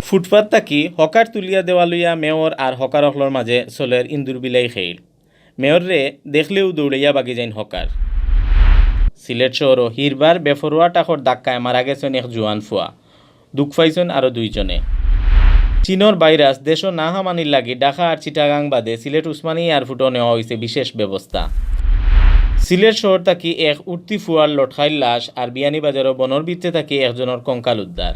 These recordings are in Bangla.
ফুটপাত থাকি হকার তুলিয়া দেওয়া লইয়া মেয়র আর হকার হকলর মাঝে চলের ইন্দুর বিলাই খেল মেয়র রে দেখলেও দৌড়াইয়া বাগি যাইন হকার। সিলেট শহর হিরবার বেফরোয়া টাকর ধাক্কায় মারা গেছেন এক জোয়ান ফুয়া, দুঃখ পাইছেন আরও দুইজনে। চীনের ভাইরাস দেশ না হামানির লাগি ঢাকা আর চিটাগাং বাদে সিলেট উসমানী এয়ারপোর্টও নেওয়া হয়েছে বিশেষ ব্যবস্থা। সিলেট শহর থাকি এক উঠতি ফুয়ার লটখাইল লাশ আর বিয়ানীবাজারও বনর ভিতরে থাকি একজনের কঙ্কাল উদ্ধার।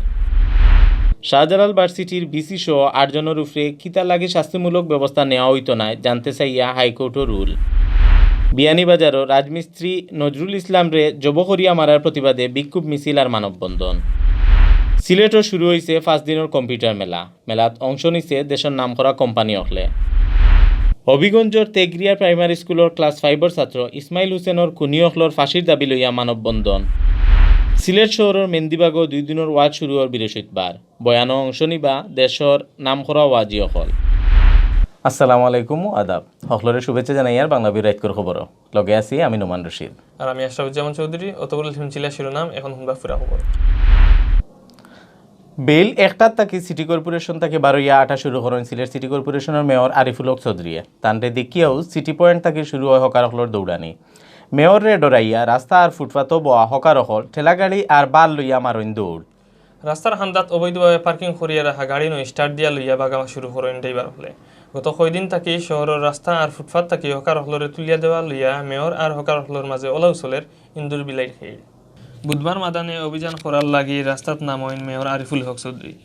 শাহজালাল ভার্সিটির বিসি সহ 8 জনের উপরে কিতা লাগে শাস্তিমূলক ব্যবস্থা নেওয়া হইতো না জানতে চাইয়া হাইকোর্টও রুল। বিয়ানীবাজারও রাজমিস্ত্রি নজরুল ইসলাম রে জবকরিয়া মারার প্রতিবাদে বিক্ষোভ মিছিল আর মানববন্ধন। সিলেটও শুরু হয়েছে 5 দিনের কম্পিউটার মেলাত অংশ নিছে দেশের নামকরা কোম্পানি হলে। হবিগঞ্জর তেগরিয়া প্রাইমারি স্কুলের ক্লাস 5-এর ছাত্র ইসমাইল হুসেনের খুনি হকলর ফাঁসির দাবি লইয়া মানববন্ধন। সিলেট শহরের মেন্দিবাগও 2 দিনের ওয়াজ শুরু হওয়ার বৃহস্পতিবার, বয়ানো অংশ নিবা দেশের নামকরা ওয়াজি হকল। আসসালামু আলাইকুম, আদাব। হকলরের শুভেচ্ছা জানাই আর বাংলাভিউ রাইট কর খবর লগে আছি আমি নোমান রশিদ আর আমি আশরাফুজ্জামান চৌধুরী। অতগুলো শুনছিলা শিরোনাম, এখন শুনবা ফুরা খবর। বেল 1টার তাকে সিটি কর্পোরেশন থেকে 12:08 শুরু করেন সিলেট সিটি কর্পোরেশনের mayor Ariful Haque Chowdhury. তানরে দেখিয়াও city point থেকে শুরু হয় হকার হকলর দৌড়ানি। মেয়র রে ডরাইয়া রাস্তা আর ফুটপাতও বয়া হকার হকল ঠেলাগাড়ি আর বাল লইয়া মারইন দৌড়। রাস্তার হান্দাত অবৈধভাবে পার্কিং করিয়া রাখা গাড়ি নয় স্টার্ট দিয়া লইয়া বাগামা শুরু করেন ড্রাইভার হলে। গত কয়দিন থাকি শহরের রাস্তা আর ফুটপাত থাকি হকার হকলরে তুলিয়া দেওয়া লইয়া মেয়র আর হকার হকলর মাঝে ওলাউচলের ইন্দুর বিলাই খেয়ে বুধবার মাদানে অভিযান করার লাগি রাস্তাত নামইন mayor Ariful Haque Chowdhury.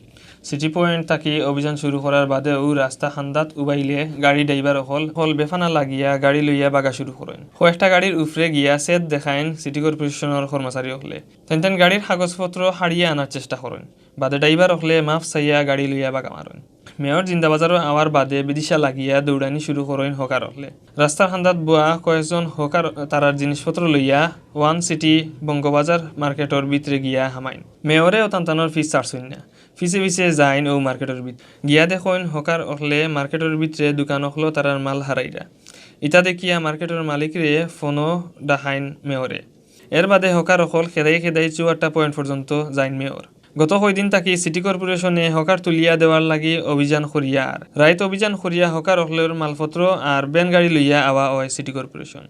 City point থাকি অভিযান শুরু করার বাদেও রাস্তা হান্দাত উবাইলে গাড়ি ড্রাইভার হল বেফানা লাগিয়া গাড়ি লইয়া বাগা শুরু করেন। কয়েকটা গাড়ির উফরে গিয়া সেট দেখাইন সিটি কর্পোরেশনের কর্মচারী হলে। তেন গাড়ির কাগজপত্র হারিয়ে আনার চেষ্টা করেন, বাদে ড্রাইভার হলে মাফ চাইয়া গাড়ি লইয়া বাগা মারেন। মেয়র জিন্দাবাজারও আওয়ার বাদে বিদিশা লাগিয়া দৌড়ানি শুরু করেন হকার হলে। রাস্তার হান্দাত বোয়া কয়েকজন হকার তারার জিনিসপত্র লইয়া ওয়ান সিটি বঙ্গবাজার মার্কেটর ভিতরে গিয়া হামাইন। মেয়রে অতান্তানোর ফিস ছাড়ছইন না, ফিসে ফিসে যাইন ও মার্কেটের ভিতরে গিয়া দেখেন হকার হলে মার্কেটের ভিতরে দোকান হলো তারার মাল হারাইরা। ইটা দেখিয়া মার্কেটের মালিকরে ফোনও ডাহাইন মেয়রে। এর বাদে হকার হল খেদাই 4টা পয়েন্ট পর্যন্ত যাইন মেয়র। গত কয়দিন থাকি সিটি কর্পোরেশনে হকার তুলিয়া দেওয়ার লাগি অভিযান করিয়া আর রাইত অভিযান করিয়া হকার হলের মালপত্র আর বেন গাড়ি লইয়া আওয়া হয় সিটি কর্পোরেশন,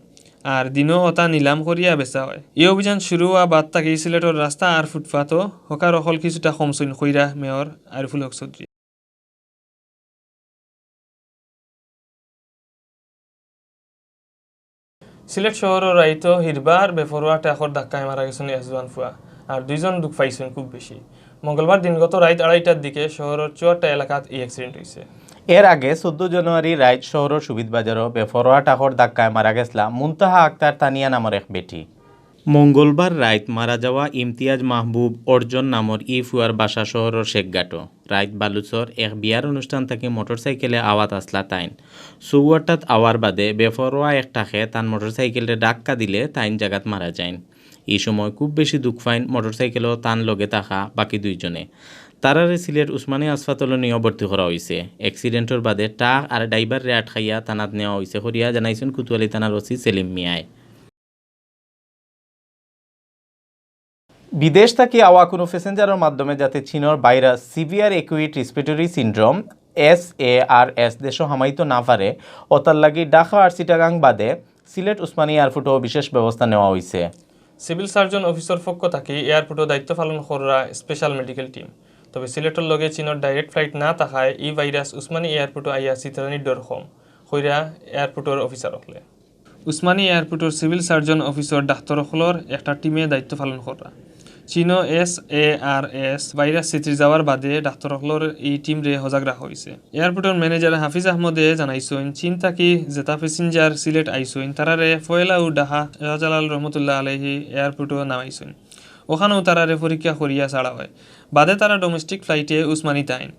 আর দিনও ওটা নিলাম করিয়া বেচা হয়। এই অভিযান শুরু হওয়া বাদ থাকি সিলেটের রাস্তা আর ফুটপাতও হকার হল কিছুটা কমসইন কইরা মেয়র আরিফুল হক চৌধুরী। সিলেট শহরের রাইত হিরবার বেফরোয়া টাকর ধাক্কায় মারা গেছেন একজন ফুয়া আর 2 জন দুঃখ পাইছেন খুব বেশি। মঙ্গলবার দিনগত রাত 2:30টার দিকে শহরের 4টা এলাকাত এই অ্যাক্সিডেন্ট হয়েছে। এর আগে 14 জানুয়ারি রাত শহরের সুবিধবাজারও বেফরোয়া টাকর ধাক্কায় মারা গেছলা মুনতাহা আক্তার তানিয়া নামের এক বেটি। মঙ্গলবার রাত মারা যাওয়া ইমতিয়াজ মাহবুব অর্জন নামর ফুয়ার বাসা শহরের শেখঘাটো। রাত বালুচর এক বিয়ার অনুষ্ঠান থেকে মোটরসাইকেলে আওয়াত আসলা তাইন। সুয়ারটাত আওয়ার বাদে বেফরোয়া একটাকে তান মোটরসাইকেলে ডাক্কা দিলে তাইন জাগাত মারা যায়ন। এই সময় খুব বেশি দুঃখ পাইন মোটরসাইকেলও তান লগে থাকা বাকি 2 জনে। তারারে সিলেট উসমানী হাসপাতালে নিয়ে ভর্তি করা হয়েছে। অ্যাক্সিডেন্টের বাদে ট্রাক আর ড্রাইভার রে আটকাইয়া থানাত নেওয়া হয়েছে করিয়া জানাইছেন কুতুয়ালি থানার ওসি সেলিম মিয়ায়। বিদেশ থেকে আওয়া কোনো প্যাসেঞ্জারের মাধ্যমে যাতে চীনের virus severe acute respiratory syndrome SARS দেশও হামাইতো না পারে ওতার লাগি ঢাকা আর চিটাগাং বাদে সিলেট উসমানী এয়ারপোর্টও বিশেষ ব্যবস্থা নেওয়া হয়েছে। সিভিল সার্জন অফিসর পক্ষ থেকে এয়ারপোর্টও দায়িত্ব পালন করা স্পেশাল মেডিকেল টিম। তবে সিলেটের লগে চীনের ডাইরেক্ট ফ্লাইট না থাকায় এই ভাইরাস উসমানী এয়ারপোর্টও আইয়া চিত্রানির ডর কম কইরা এয়ারপোর্টের অফিসার হলে। উসমানী এয়ারপোর্টের সিভিল সার্জন অফিসর ডাক্তার হলর একটা টিমে দায়িত্ব পালন করা। চীনো SARS ভাইরাস চিত্রি যাওয়ার বাদে ডাক্তার হলর এই টিম রে সজাগ রাখা হয়েছে। এয়ারপোর্টের ম্যানেজার হাফিজ আহমদে জানাইছেন চীন থাকি যেটা প্যাসেঞ্জার সিলেট আইসইন তারারে ফয়লা ও ডাহা শাহজালাল রহমতুল্লাহ আলাইহি এয়ারপোর্টও নামাইছেন। ওখানেও তারারে পরীক্ষা করিয়া ছাড়া হয়, বাদে তারা ডোমেস্টিক ফ্লাইটে উসমানী তাইন।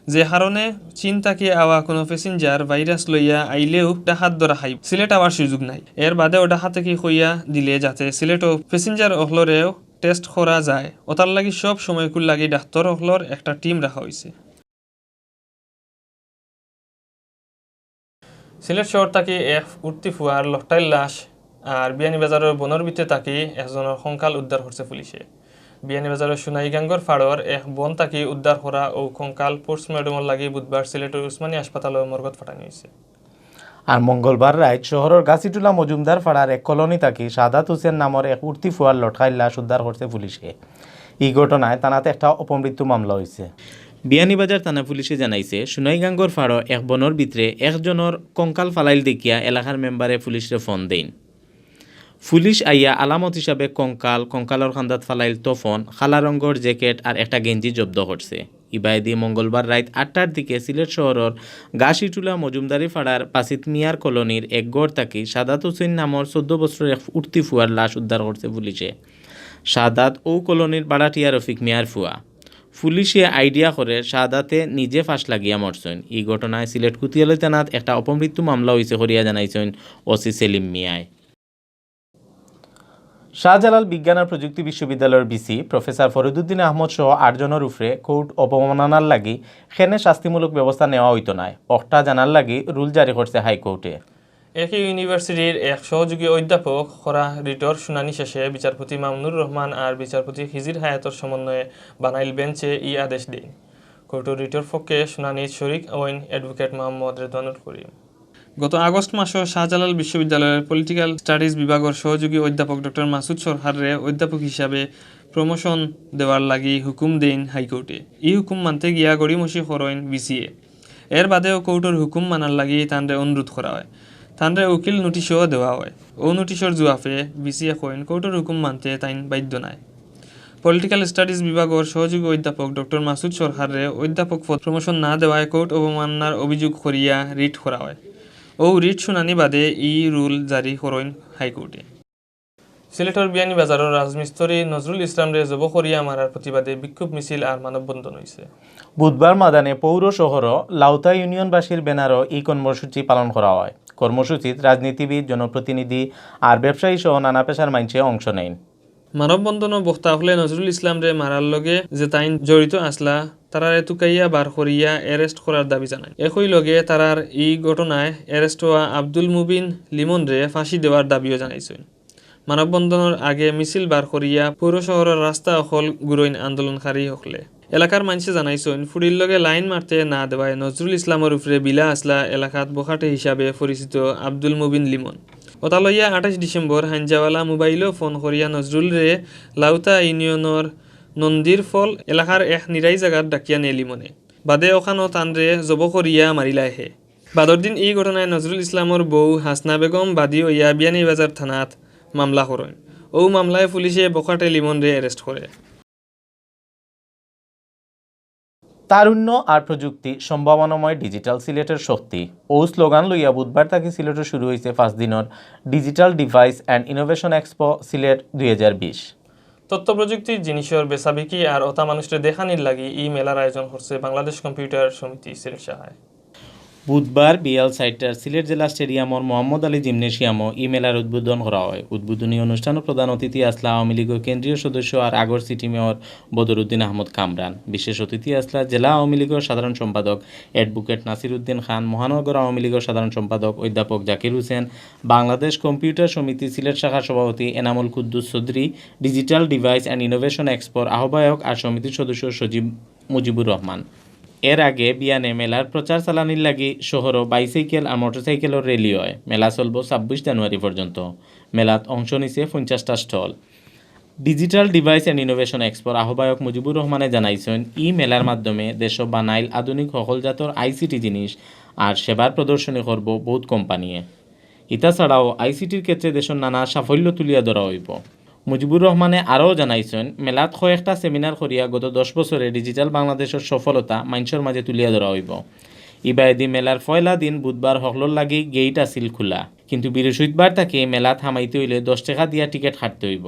যে কারণে চীন থাকি আওয়া কোনো প্যাসেঞ্জার ভাইরাস লইয়া আইলেও ডাহাত ধরা খাই সিলেট আওয়ার সুযোগ নাই। এর বাদেও ডাহা থেকে কইয়া দিলে যাতে সিলেটও প্যাসেঞ্জার অহলরেও টেস্ট করা যায় ওটার লাগি সব সময়কুল লাগি ডাক্তার হলর একটা টিম রাখা হয়েছে। সিলেট শহর থাকি এক উঠতি ফুয়ার লটটাইল লাশ আর বিয়ানীবাজারের বনর ভিতরে থাকি একজনের কঙ্কাল উদ্ধার করছে পুলিশে। বিয়ানীবাজারের সোনাইগাঙ্গর ফাড়র এক বন তাকি উদ্ধার করা ও কঙ্কাল পোস্টমর্টমের লাগি বুধবার সিলেটের উসমানী হাসপাতালে মর্গত পাঠানো হয়েছে। আর মঙ্গলবার রাত শহরের গাছিটুলা মজুমদার ফাড়ার এক কলোনি থাকি সাদাত হোসেন নামের এক উর্তি ফুয়ার লটকাই লাশ উদ্ধার করছে পুলিশে। এই ঘটনায় থানাতে একটা অপমৃত্যু মামলা হয়েছে। বিয়ানীবাজার থানা পুলিশে জানাইছে সোনাইগাঙ্গর ফাড়ো এক বনের ভিতরে একজনের কঙ্কাল ফালাইল দেখিয়া এলাকার মেম্বারে পুলিশে ফোন দেন। পুলিশ আইয়া আলামত হিসাবে কঙ্কালর খান্দাত ফালাইল তোফন, খালা রঙের জ্যাকেট আর একটা গেঞ্জি জব্দ করছে। ইবাইদি মঙ্গলবার রাত 8টার দিকে সিলেট শহরের গাছিটুলা মজুমদারি ফাড়ার পাসিত মিয়ার কলোনির এক গড় থাকি সাদাত হোসেন নামের 14 বছরের এক উর্তি ফুয়ার লাশ উদ্ধার করছে পুলিশে। সাদাত ও কলোনির বাড়াটিয়া রফিক মিয়ার ফুয়া। পুলিশে আইডিয়া করে সাদাতে নিজে ফাঁস লাগিয়া মরছেন। এই ঘটনায় সিলেট কুতিয়ালী থানাত একটা অপমৃত্যু মামলা হয়েছে করিয়া জানাইছেন ওসি সেলিম মিয়ায়। শাহজালাল বিজ্ঞান আর প্রযুক্তি বিশ্ববিদ্যালয়ের বিসি প্রফেসর ফরিদুদ্দিন আহমদ সহ 8 জনের উপরে কোর্ট অবমাননার লাগি সেনে শাস্তিমূলক ব্যবস্থা নেওয়া হইতো নাই অকটা জানার লাগি রুল জারি করছে হাইকোর্টে। একই ইউনিভার্সিটির এক সহযোগী অধ্যাপক খরা রিটর শুনানি শেষে বিচারপতি মামুনুর রহমান আর বিচারপতি হিজির হায়াতর সমন্বয়ে বানাইল বেঞ্চে ই আদেশ দেন। কোর্টের রিটর পক্ষে শুনানির শরিক ওইন অ্যাডভোকেট মোহাম্মদ রেদওয়ানুল করিম। গত আগস্ট মাসে শাহজালাল বিশ্ববিদ্যালয়ের পলিটিক্যাল স্টাডিজ বিভাগের সহযোগী অধ্যাপক ডক্টর মাসুদ সরকারে অধ্যাপক হিসাবে প্রমোশন দেওয়ার লাগি হুকুম দেন হাইকোর্টে। এই হুকুম মানতে গিয়া গড়িমসি করেন বিসিএ। এর বাদেও কোর্টের হুকুম মানার লাগি তানরে অনুরোধ করা হয়। তানরে উকিল নোটিশও দেওয়া হয়। ও নোটিশর জুয়াফে বিসিএ কইন কোর্টের হুকুম মানতে তাইন বাধ্য নাই। পলিটিক্যাল স্টাডিজ বিভাগের সহযোগী অধ্যাপক ডক্টর মাসুদ সরকারে অধ্যাপক পদ প্রমোশন না দেওয়ায় কোর্ট অবমাননার অভিযোগ করিয়া রিট করা হয়। ও রিট শুনানি বাদে ই রুল জারি করেন হাইকোর্টে। সিলেটের বিয়ানীবাজারের রাজমিস্ত্রি নজরুল ইসলামরে জবখরিয়া মারার প্রতিবাদে বিক্ষোভ মিছিল আর মানববন্ধন হয়েছে। বুধবার মাদানে পৌর শহর লাউতা ইউনিয়নবাসীর ব্যানারও এই কর্মসূচি পালন করা হয়। কর্মসূচিত রাজনীতিবিদ, জনপ্রতিনিধি আর ব্যবসায়ী সহ নানা পেশার মানুষে অংশ নেন। মানববন্ধন বক্তা হলে নজরুল ইসলামরে মারার লগে যে তাইন জড়িত আসলা তারারে তুকাইয়া বার করিয়া অ্যারেস্ট করার দাবি জানায়। একই লগে তারার এই ঘটনায় অ্যারেস্ট হওয়া আব্দুল মুবিন লিমনরে ফাঁসি দেওয়ার দাবিও জানাইছেন। মানববন্ধনের আগে মিছিল বার করিয়া পৌর শহরের রাস্তা অকল গুরইন আন্দোলনকারী হকলে। এলাকার মানুষে জানাইছেন ফুরির লগে লাইন মারতে না দেওয়ায় নজরুল ইসলামের উপরে বিলা আসলা এলাকাত বখাটে হিসাবে পরিচিত আব্দুল মুবিন লিমন। ওটা লইয়া 28 ডিসেম্বর হাঞ্জাওয়ালা মোবাইলও ফোন করিয়া নজরুলরে লাউতা ইউনিয়নের নন্দীর ফল এলাকার এক নিরাই জায়গাত ডাকিয়া নে লিমনে। বাদে ওখানো তানরে জব করিয়া মারিলাই হে। বাদর দিন এই ঘটনায় নজরুল ইসলামর বউ হাসনা বেগম বাদী হইয়া বিয়ানীবাজার থানাত মামলা করেন। ও মামলায় পুলিশে বখাটে লিমনরে অ্যারেস্ট করে। তারুণ্য আর প্রযুক্তি সম্ভাবনাময় ডিজিটাল সিলেটের শক্তি ও স্লোগান লইয়া বুধবার থাকি সিলেটে শুরু হয়েছে 5 দিনের digital device and innovation expo Sylhet 2020। তথ্য প্রযুক্তির জিনিসের বেচাবিকি আর অতা মানুষের দেখানির লাগি ই মেলার আয়োজন করছে বাংলাদেশ কম্পিউটার সমিতি সিলেট শাখায়। বুধবার বিএল সাইটার সিলেট জেলা স্টেডিয়ামর মোহাম্মদ আলী জিমনেশিয়ামও ই মেলার উদ্বোধন করা হয়। উদ্বোধনী অনুষ্ঠানে প্রধান অতিথি আসলা আওয়ামী লীগের কেন্দ্রীয় সদস্য আর আগর সিটি মেয়র বদরুদ্দিন আহমদ কামরান। বিশেষ অতিথি আসলা জেলা আওয়ামী লীগের সাধারণ সম্পাদক অ্যাডভোকেট নাসির উদ্দিন খান, মহানগর আওয়ামী লীগের সাধারণ সম্পাদক অধ্যাপক জাকির হোসেন, বাংলাদেশ কম্পিউটার সমিতি সিলেট শাখার সভাপতি Enamul Kuddus Chowdhury, digital device and innovation এক্সপোর আহ্বায়ক আর সমিতির সদস্য সজীব মুজিবুর রহমান। এর আগে বিয়ানে মেলার প্রচার চালানির লাগি শহরও বাইসাইকেল আর মোটরসাইকেলের র্যালি হয়। মেলা চলব 26 জানুয়ারি পর্যন্ত। মেলাত অংশ নিছে 50টা stall. Digital device and innovation এক্সপোর আহ্বায়ক মুজিবুর রহমানে জানাইছেন ই মেলার মাধ্যমে দেশ বানাইল আধুনিক সকলজাতর আইসিটি জিনিস আর সেবার প্রদর্শনী করব বহুত কোম্পানিয়ে। ইতা ছাড়াও আইসিটির ক্ষেত্রে দেশের নানা সাফল্য তুলিয়া ধরা হইব। মুজিবুর রহমানে আরও জানাইছেন মেলাত কয়েকটা সেমিনার করিয়া গত 10 বছরে ডিজিটাল বাংলাদেশের সফলতা মানুষের মাঝে তুলিয়া ধরা হইব। ইবাইদি মেলার পয়লা দিন বুধবার হকলর লাগি গেইট আসিল খোলা, কিন্তু বৃহস্পতিবার থেকে মেলা থামাইতে হইলে 10 টাকা দিয়া টিকিট কাটতে হইব।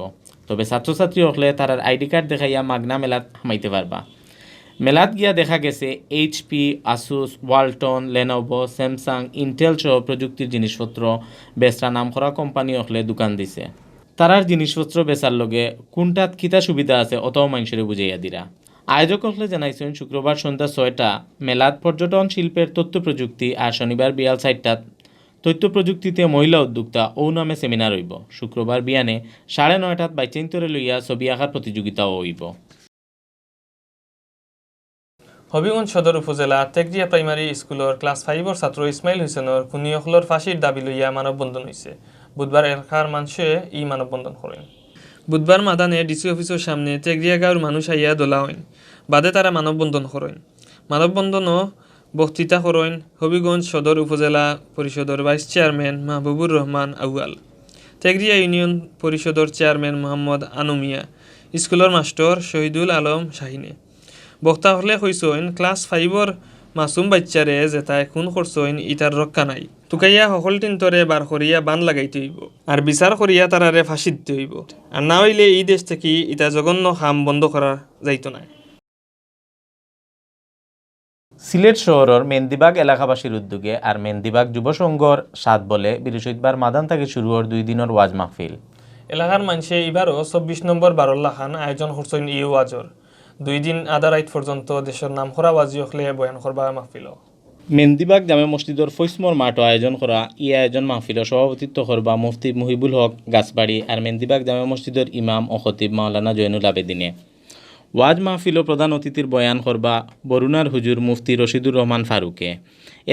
তবে ছাত্রছাত্রী হকলে তারার আইডি কার্ড দেখাইয়া মাগনা মেলাত থামাইতে পারবা। মেলাত গিয়া দেখা গেছে HP, Asus, Walton, Lenovo, Samsung, Intel সহ প্রযুক্তির জিনিসপত্র বেচরা নাম করা কোম্পানি হকলে দোকান দিছে। তারার জিনিসপত্র বেচার লগে কোনটাত কিতা সুবিধা আছে অতও মানুষের বুঝাইয়া দিরা। আয়োজক হলে জানাইছেন শুক্রবার সন্ধ্যা 6টা মেলাত পর্যটন শিল্পের তথ্য প্রযুক্তি আর শনিবার বিয়াল 4টাত তথ্য প্রযুক্তিতে মহিলা উদ্যোক্তা ও নামে সেমিনার হইব। শুক্রবার বিয়ানে 9:30 বাচ্চাইন্তরে লইয়া ছবি আঁকার প্রতিযোগিতাও হইব। হবিগঞ্জ সদর উপজেলা তেকরিয়া প্রাইমারি স্কুলের ক্লাস 5 ছাত্র ইসমাইল হুসেনের খুনিয়কলর ফাঁসির দাবি লইয়া মানববন্ধন হয়েছে। বুধবার এলাকার মানুষে এই মানববন্ধন করেন। বুধবার মাদানে ডিসি অফিসের সামনে তেকরিয়া গাঁওর মানুষ আইয়া দোলা হইন, বাদে তারা মানববন্ধন করেন। মানববন্ধনও বক্তৃতা করেন হবিগঞ্জ সদর উপজেলা পরিষদের ভাইস চেয়ারম্যান মাহবুবুর রহমান আউয়াল, তেকরিয়া ইউনিয়ন পরিষদের চেয়ারম্যান মোহাম্মদ আনুমিয়া, স্কুলের মাস্টার শহীদুল আলম শাহিনে। বক্তা হলে কইসইন ক্লাস 5 মাসুম বাচ্চারে যেতায় খুন করছইন ইটার রক্ষা নাই। তুকাইয়া সকল তিনতরে বার করিয়া বান লাগাইতে হইব আর বিচার করিয়া তারারে ফাঁসি দিতে হইব, আর না হইলে এই দেশ থেকে ইটা জঘন্য কাম বন্ধ করা যাইত না। সিলেট শহরের মেন্দিবাগ এলাকাবাসীর উদ্যোগে আর মেন্দিবাগ যুব সংঘর 7 বলে বৃহস্পতিবার মাদান থেকে শুরু হওয়ার 2 দিনের ওয়াজ মাহফিল। এলাকার মানুষে এবারও 24 নম্বর বারুল্লাহ খান আয়োজন করছেন এই ওয়াজর। 2 দিন আধা রাত পর্যন্ত দেশের নাম করা ওয়াজি হলে বয়ান করবা মাহফিল। মেন্দিবাগ জামে মসজিদর ফৈসমর মাঠও আয়োজন করা ই আয়োজন মাহফিলের সভাপতিত্ব করবা মুফতি মুহিবুল হক গাছবাড়ি আর মেন্দিবাগ জামে মসজিদর ইমাম ও খতিব মাওলানা জয়নুল আবেদিনে। ওয়াজ মাহফিল ও প্রধান অতিথির বয়ান করবা বরুণার হুজুর মুফতি রশিদুর রহমান ফারুকে।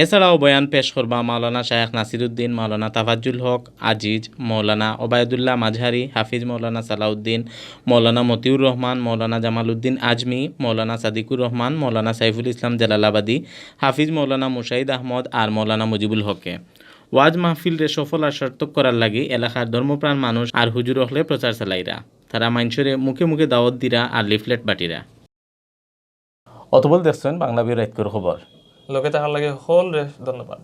এছাড়াও বয়ান পেশ করবা মাওলানা শায়েখ নাসিরুদ্দিন, মাওলানা তাফাজ্জুল হক আজিজ, মাওলানা ওবায়দুল্লাহ মাঝহারি, হাফিজ মাওলানা সালাউদ্দিন, মাওলানা মতিউর রহমান, মাওলানা জামালউদ্দিন আজমি, মাওলানা সাদিকুর রহমান, মাওলানা সাইফুল ইসলাম জালালাবাদী, হাফিজ মাওলানা মুশাহিদ আহমদ আর মাওলানা মুজিবুল হকে। ওয়াজ মাহফিল রে সফল আর সার্থক করার লাগি এলাকার ধর্মপ্রাণ মানুষ আর হুজুর হলে প্রচার চালাইরা। তারা মানুষের মুখে মুখে দাওয়াত দিরা আর লিফলেট বাটিরা। অতবল দেখছেন বাংলা ভিউ রাইতকর খবর। লোকে তাহার লাগে হল রে, ধন্যবাদ।